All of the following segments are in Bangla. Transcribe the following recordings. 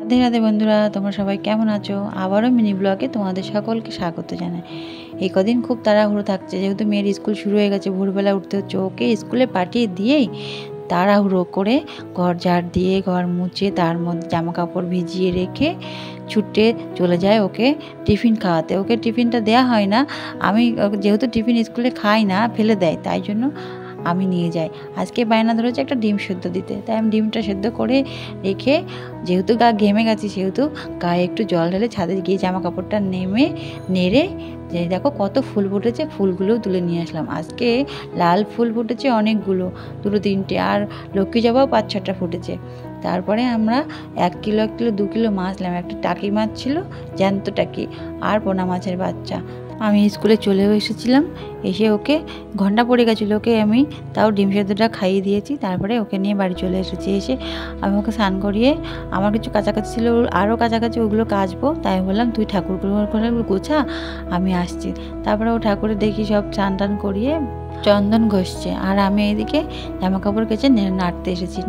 রাধে রাধে বন্ধুরা, তোমরা সবাই কেমন আছো? আবারও মিনি ব্লগে তোমাদের সকলকে স্বাগত জানাই। এই কদিন খুব তাড়াহুড়ো থাকছে, যেহেতু মেয়ের স্কুল শুরু হয়ে গেছে, ভোরবেলা উঠতে হচ্ছে। ওকে স্কুলে পাঠিয়ে দিয়েই তাড়াহুড়ো করে ঘর ঝাড় দিয়ে, ঘর মুছে, তার মধ্যে জামা কাপড় ভিজিয়ে রেখে ছুটে চলে যায় ওকে টিফিন খাওয়াতে। ওকে টিফিনটা দেওয়া হয় না, আমি যেহেতু টিফিন স্কুলে খাই না, ফেলে দেয়, তাই জন্য আমি নিয়ে যাই। আজকে বায়না ধরেছে একটা ডিম সেদ্ধ দিতে, তাই আমি ডিমটা সেদ্ধ করে রেখে, যেহেতু গা ঘেমে গেছি, সেহেতু গায়ে একটু জল ঢেলে ছাদে গিয়ে জামা কাপড়টা নেড়ে যে দেখো কত ফুল ফুটেছে, ফুলগুলোও তুলে নিয়ে আসলাম। আজকে লাল ফুল ফুটেছে অনেকগুলো, দুটো তিনটে, আর লক্ষ্মী জবাও 5-6টা ফুটেছে। তারপরে আমরা 1 কিলো 2 কিলো মাছ নিলাম। একটা টাকি মাছ ছিল, জ্যান্ত টাকি, আর পোনা মাছের বাচ্চা। আমি স্কুলে চলেও এসেছিলাম, এসে ওকে ঘন্টা পড়ে গেছিলো, ওকে আমি তাও ডিম সেদ্ধটা খাইয়ে দিয়েছি। তারপরে ওকে নিয়ে বাড়ি চলে এসেছি। এসে আমি ওকে স্নান করিয়ে, আমার কিছু কাছাকাছি ছিল, আরও কাছাকাছি, ওগুলো কাচবো। তাই বললাম তুই ঠাকুরগুলো গোছা, আমি আসছি। তারপরে ও ঠাকুরের দেখি সব স্নান টান করিয়ে চন্দন ঘষছে, আর আমি এইদিকে জামা কাপড় কেচে নাড়তে এসেছি।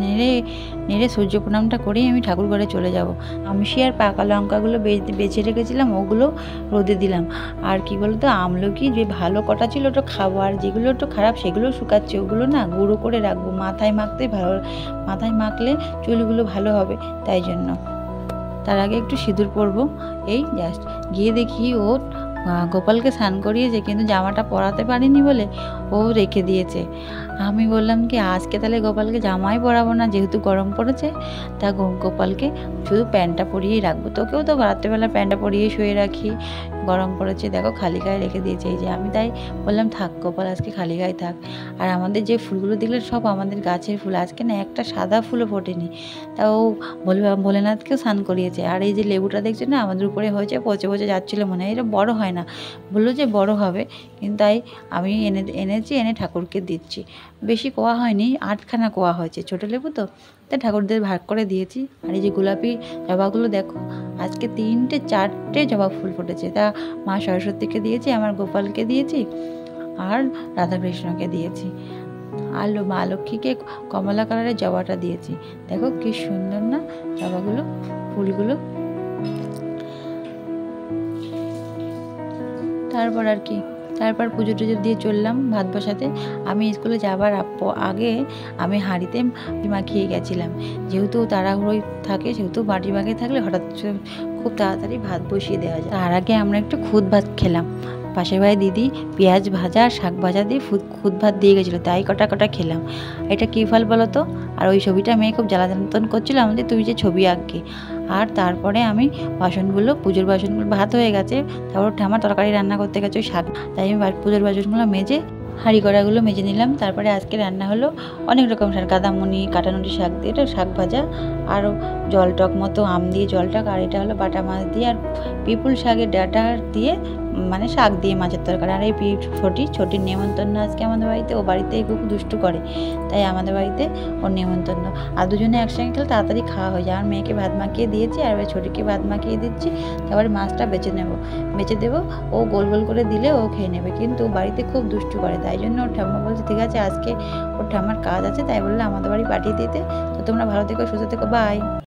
নেড়ে সূর্য প্রণামটা করেই আমি ঠাকুর ঘরে চলে যাব। আমশি আর পাকা লঙ্কাগুলো বেছে রেখেছিলাম, ওগুলো রোদে দিলাম। আর কি বলতো, আমলকি যে ভালো কটা ছিল ওটা খাবো, আর যেগুলো একটু খারাপ সেগুলো শুকাচ্ছে, ওগুলো না গুঁড়ো করে রাখবো, মাথায় মাখলে চুলগুলো ভালো হবে, তাই জন্য। তার আগে একটু সিঁদুর পরবো, এই জাস্ট গিয়ে দেখি ও গোপালকে স্নান করিয়েছে, কিন্তু জামাটা পরাতে পারিনি বলে ও রেখে দিয়েছে। আমি বললাম কি আজকে তাহলে গোপালকে জামাই পরাবো না, যেহেতু গরম পড়েছে, তা গোপালকে শুধু প্যান্টটা পরিয়েই রাখবো। তোকেও তো রাত্রেবেলা প্যান্টটা পরিয়ে শুয়ে রাখি, গরম পড়েছে দেখো খালি গায়ে রেখে দিয়েছে। এই যে আমি তাই বললাম থাক গোপাল, আজকে খালি গায়ে থাক। আর আমাদের যে ফুলগুলো দেখলে সব আমাদের গাছের ফুল, আজকে না একটা সাদা ফুলও ফোটেনি, তাও ভোলেনাথকেও স্নান করিয়েছে। আর এই যে লেবুটা দেখছো না, আমাদের উপরে হয়েছে, পচে পচে যাচ্ছিলো, মনে হয় এটা বড় হয় না, বললো যে বড় হবে, কিন্তু তাই আমি এনে ঠাকুরকে দিচ্ছি। বেশি কোয়া হয়নি, 8খানা কোয়া হয়েছে, ছোটো লেবু তো, তাই ঠাকুরদের ভাগ করে দিয়েছি। আর এই যে গোলাপি জবাগুলো দেখো, আজকে 3-4টে জবা ফুল ফুটেছে, তা মা সরস্বতীকে দিয়েছি, আমার গোপালকে দিয়েছি, আর রাধাকৃষ্ণকে দিয়েছি, আর মা লক্ষ্মীকে কমলা কালারের জবাটা দিয়েছি। দেখো কি সুন্দর না জবাগুলো, ফুলগুলো। তারপর পুজো টুজো দিয়ে চললাম ভাত বসাতে। আমি স্কুলে যাবার আগে আমি হাঁড়িতে মাখিয়ে গেছিলাম, যেহেতু তাড়াহুড়োই থাকে, সেহেতু বাটি মাখিয়ে থাকলে হঠাৎ খুব তাড়াতাড়ি ভাত বসিয়ে দেওয়া যায়। তার আগে আমরা একটু খুদ ভাত খেলাম। পাশের বাড়ি দিদি পেঁয়াজ ভাজা আর শাক ভাজা দিয়ে খুদ ভাত দিয়ে গেছিলো, তাই কটা খেলাম। এটা কী ফল বলো তো? আর ওই ছবিটা মেয়ে খুব জ্বালাতন করছিল আমাদের, তুমি যে ছবি আঁকবে। আর তারপরে আমি পুজোর বাসনগুলো, ভাত হয়ে গেছে, তারপর ঠাম্মা তরকারি রান্না করতে গেছে ওই শাক, তাই আমি পুজোর বাসনগুলো মেজে হাঁড়ি কড়াগুলো মেজে নিলাম। তারপরে আজকে রান্না হলো অনেক রকম শাক, গাঁদামনি, কাটানুটি শাক দিয়ে, এটা শাক ভাজা, আরও জলটক মতো আম দিয়ে জলটক, আর এটা হলো বাটা মাছ দিয়ে, আর পিপুল শাকের ডাঁটা দিয়ে, মানে শাক দিয়ে মাছের তরকারি। আর এই ছোটির নেমন্তন্ন আজকে আমাদের বাড়িতে, ও বাড়িতে খুব দুষ্টু করে, তাই আমাদের বাড়িতে ওর নেমন্তন্ন। আর দুজনে একসঙ্গে খেলে তাড়াতাড়ি খাওয়া হয়ে যায়। আর মেয়েকে ভাত মাখিয়ে দিয়েছি, আর ওই ছোটিকে ভাত মাখিয়ে দিচ্ছি। তারপরে মাছটা বেছে দেবো, ও গোল গোল করে দিলে ও খেয়ে নেবে, কিন্তু বাড়িতে খুব দুষ্টু করে, তাই জন্য ওর ঠাম্মা বলছে ঠিক আছে আজকে ওর ঠাম্মার কাজ আছে, তাই বললে আমাদের বাড়ি পাঠিয়ে দিতে। তো তোমরা ভালো থেকো, সুস্থ থেকো, বাই।